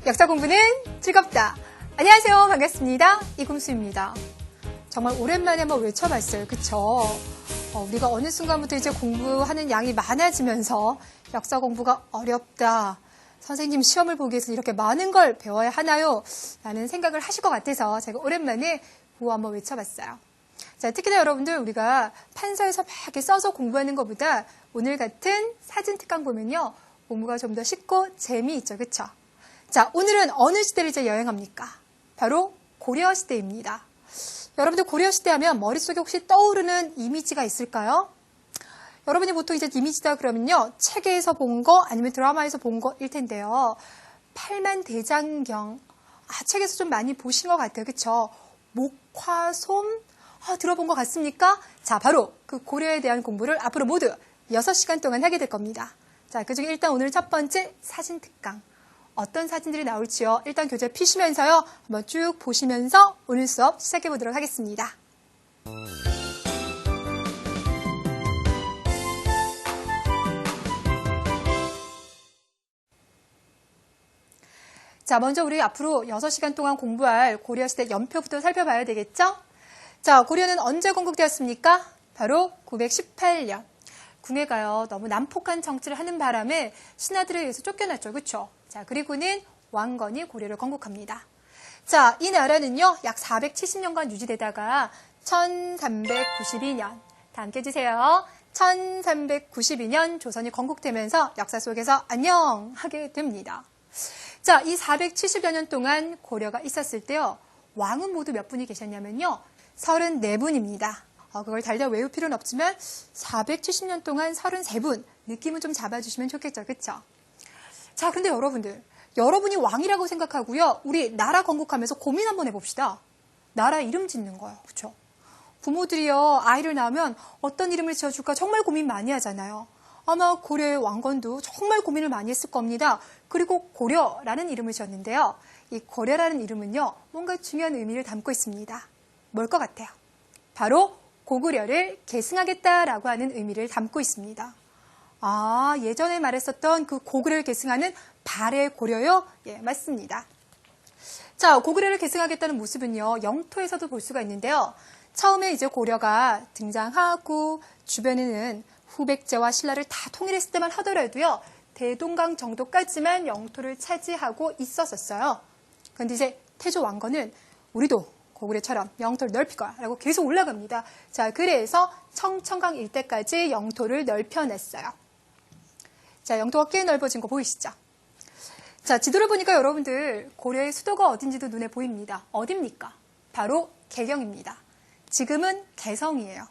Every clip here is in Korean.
역사 공부는 즐겁다. 안녕하세요. 반갑습니다. 이금수입니다. 정말 오랜만에 한번 외쳐봤어요. 그쵸? 우리가 어느 순간부터 이제 공부하는 양이 많아지면서 역사 공부가 어렵다. 선생님 시험을 보기 위해서 이렇게 많은 걸 배워야 하나요? 라는 생각을 하실 것 같아서 제가 오랜만에 구호 한번 외쳐봤어요. 자, 특히나 여러분들 우리가 판서에서 막 이렇게 써서 공부하는 것보다 오늘 같은 사진 특강 보면요. 공부가 좀 더 쉽고 재미있죠. 그쵸? 자, 오늘은 어느 시대를 이제 여행합니까? 바로 고려시대입니다. 여러분들 고려시대 하면 머릿속에 혹시 떠오르는 이미지가 있을까요? 여러분이 보통 이제 이미지다 그러면요. 책에서 본 거 아니면 드라마에서 본 거일 텐데요. 팔만대장경. 책에서 좀 많이 보신 것 같아요. 그쵸? 목화솜. 들어본 것 같습니까? 자, 바로 그 고려에 대한 공부를 앞으로 모두 6시간 동안 하게 될 겁니다. 자, 그중에 일단 오늘 첫 번째 사진 특강. 어떤 사진들이 나올지요. 일단 교재 피시면서요. 한번 쭉 보시면서 오늘 수업 시작해 보도록 하겠습니다. 자, 먼저 우리 앞으로 6시간 동안 공부할 고려시대 연표부터 살펴봐야 되겠죠? 자, 고려는 언제 건국되었습니까? 바로 918년. 궁예가요, 너무 난폭한 정치를 하는 바람에 신하들에 의해서 쫓겨났죠. 그렇죠? 자, 그리고는 왕건이 고려를 건국합니다. 자, 이 나라는요, 약 470년간 유지되다가 1392년, 다 함께 해주세요. 1392년 조선이 건국되면서 역사 속에서 안녕하게 됩니다. 자, 이 470여 년 동안 고려가 있었을 때요, 왕은 모두 몇 분이 계셨냐면요, 34분입니다. 그걸 달달 외울 필요는 없지만 470년 동안 33분, 느낌은 좀 잡아주시면 좋겠죠. 그쵸? 자, 근데 여러분이 왕이라고 생각하고요. 우리 나라 건국하면서 고민 한번 해봅시다. 나라 이름 짓는 거예요. 그쵸? 부모들이요, 아이를 낳으면 어떤 이름을 지어줄까 정말 고민 많이 하잖아요. 아마 고려의 왕건도 정말 고민을 많이 했을 겁니다. 그리고 고려라는 이름을 지었는데요. 이 고려라는 이름은요, 뭔가 중요한 의미를 담고 있습니다. 뭘 것 같아요? 바로 고구려를 계승하겠다라고 하는 의미를 담고 있습니다. 예전에 말했었던 그 고구려를 계승하는 발해 고려요? 예, 맞습니다. 자, 고구려를 계승하겠다는 모습은요, 영토에서도 볼 수가 있는데요. 처음에 이제 고려가 등장하고 주변에는 후백제와 신라를 다 통일했을 때만 하더라도요, 대동강 정도까지만 영토를 차지하고 있었어요. 그런데 이제 태조 왕건은 우리도 고구려처럼 영토를 넓힐 거야 라고 계속 올라갑니다. 자, 그래서 청천강 일대까지 영토를 넓혀냈어요. 자, 영토가 꽤 넓어진 거 보이시죠? 자, 지도를 보니까 여러분들 고려의 수도가 어딘지도 눈에 보입니다. 어딥니까? 바로 개경입니다. 지금은 개성이에요.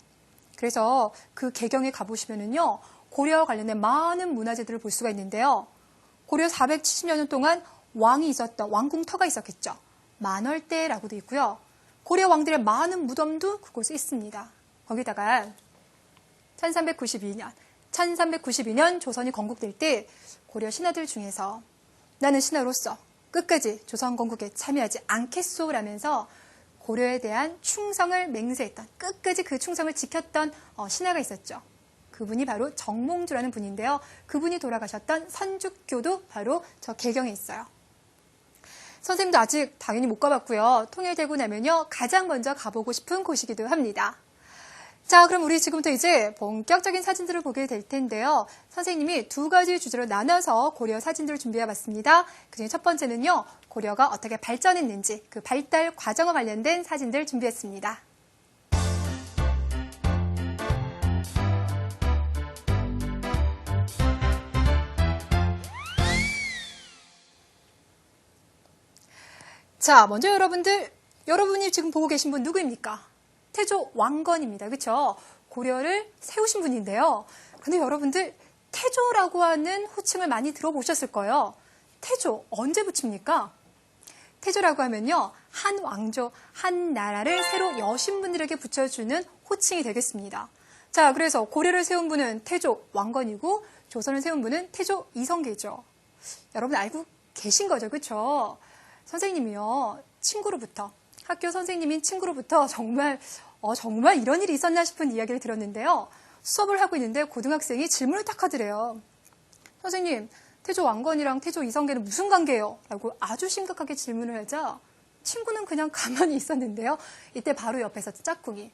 그래서 그 개경에 가보시면은요, 고려와 관련된 많은 문화재들을 볼 수가 있는데요. 고려 470여 년 동안 왕이 있었던 왕궁터가 있었겠죠. 만월대라고도 있고요. 고려 왕들의 많은 무덤도 그곳에 있습니다. 거기다가 1392년 조선이 건국될 때 고려 신하들 중에서 나는 신하로서 끝까지 조선 건국에 참여하지 않겠소라면서 고려에 대한 충성을 맹세했던, 끝까지 그 충성을 지켰던 신하가 있었죠. 그분이 바로 정몽주라는 분인데요. 그분이 돌아가셨던 선주교도 바로 저 개경에 있어요. 선생님도 아직 당연히 못 가봤고요. 통일되고 나면요, 가장 먼저 가보고 싶은 곳이기도 합니다. 자, 그럼 우리 지금부터 이제 본격적인 사진들을 보게 될 텐데요. 선생님이 두 가지 주제로 나눠서 고려 사진들을 준비해봤습니다. 그중에 첫 번째는요, 고려가 어떻게 발전했는지 그 발달 과정과 관련된 사진들 준비했습니다. 자, 먼저 여러분이 지금 보고 계신 분 누구입니까? 태조 왕건입니다. 그렇죠? 고려를 세우신 분인데요. 근데 여러분들 태조라고 하는 호칭을 많이 들어보셨을 거예요. 태조 언제 붙입니까? 태조라고 하면요, 한 왕조, 한 나라를 새로 여신 분들에게 붙여주는 호칭이 되겠습니다. 자, 그래서 고려를 세운 분은 태조 왕건이고 조선을 세운 분은 태조 이성계죠. 여러분 알고 계신 거죠, 그렇죠? 선생님이요, 학교 선생님인 친구로부터 정말 이런 일이 있었나 싶은 이야기를 들었는데요. 수업을 하고 있는데 고등학생이 질문을 딱 하더래요. 선생님, 태조 왕건이랑 태조 이성계는 무슨 관계예요? 라고 아주 심각하게 질문을 하자 친구는 그냥 가만히 있었는데요. 이때 바로 옆에서 짝꿍이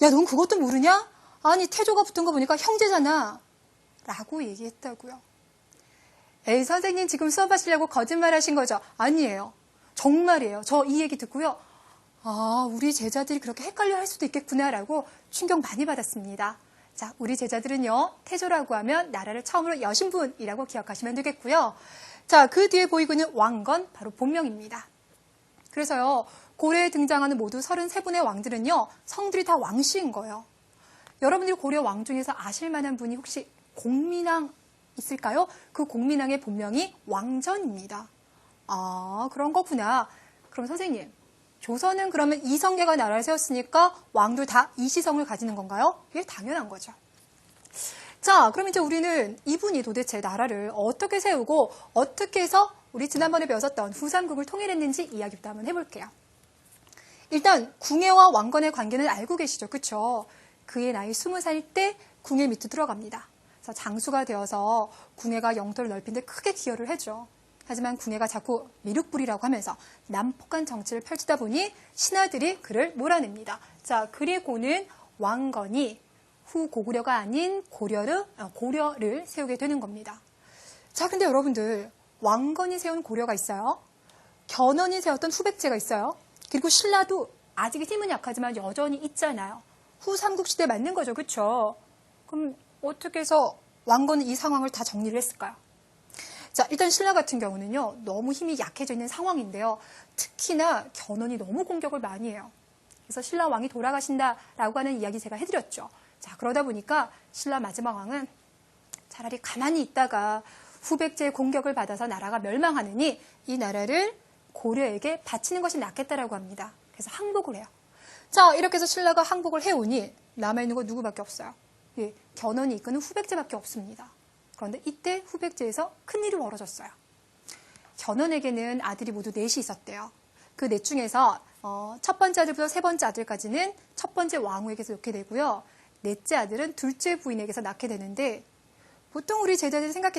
야, 넌 그것도 모르냐? 아니, 태조가 붙은 거 보니까 형제잖아. 라고 얘기했다고요. 에이, 선생님 지금 수업하시려고 거짓말 하신 거죠? 아니에요. 정말이에요. 저 이 얘기 듣고요. 아, 우리 제자들이 그렇게 헷갈려 할 수도 있겠구나라고 충격 많이 받았습니다. 자, 우리 제자들은요, 태조라고 하면 나라를 처음으로 여신 분이라고 기억하시면 되겠고요. 자, 그 뒤에 보이고 있는 왕건, 바로 본명입니다. 그래서요, 고려에 등장하는 모두 33분의 왕들은요, 성들이 다 왕씨인 거예요. 여러분들이 고려 왕 중에서 아실 만한 분이 혹시 공민왕 있을까요? 그 공민왕의 본명이 왕전입니다. 아, 그런 거구나. 그럼 선생님, 조선은 그러면 이성계가 나라를 세웠으니까 왕들 다 이시성을 가지는 건가요? 이게 당연한 거죠. 자, 그럼 이제 우리는 이분이 도대체 나라를 어떻게 세우고 어떻게 해서 우리 지난번에 배웠었던 후삼국을 통일했는지 이야기부터 한번 해볼게요. 일단 궁예와 왕건의 관계는 알고 계시죠? 그렇죠? 그의 나이 20살 때 궁예 밑으로 들어갑니다. 그래서 장수가 되어서 궁예가 영토를 넓히는 데 크게 기여를 해줘. 하지만 궁예가 자꾸 미륵불이라고 하면서 난폭한 정치를 펼치다 보니 신하들이 그를 몰아냅니다. 자, 그리고는 왕건이 후 고구려가 아닌 고려를 세우게 되는 겁니다. 자, 근데 여러분들 왕건이 세운 고려가 있어요. 견훤이 세웠던 후백제가 있어요. 그리고 신라도 아직 힘은 약하지만 여전히 있잖아요. 후 삼국시대 맞는 거죠. 그렇죠? 그럼 어떻게 해서 왕건은 이 상황을 다 정리를 했을까요? 자, 일단 신라 같은 경우는요, 너무 힘이 약해져 있는 상황인데요. 특히나 견훤이 너무 공격을 많이 해요. 그래서 신라 왕이 돌아가신다라고 하는 이야기 제가 해드렸죠. 자, 그러다 보니까 신라 마지막 왕은 차라리 가만히 있다가 후백제의 공격을 받아서 나라가 멸망하느니 이 나라를 고려에게 바치는 것이 낫겠다라고 합니다. 그래서 항복을 해요. 자, 이렇게 해서 신라가 항복을 해오니 남아있는 건 누구밖에 없어요. 예, 견훤이 이끄는 후백제밖에 없습니다. 그런데 이때 후백제에서 큰일이 벌어졌어요. 견훤에게는 아들이 모두 넷이 있었대요. 그 넷 중에서 첫 번째 아들부터 세 번째 아들까지는 첫 번째 왕후에게서 낳게 되고요. 넷째 아들은 둘째 부인에게서 낳게 되는데 보통 우리 제자들이 생각해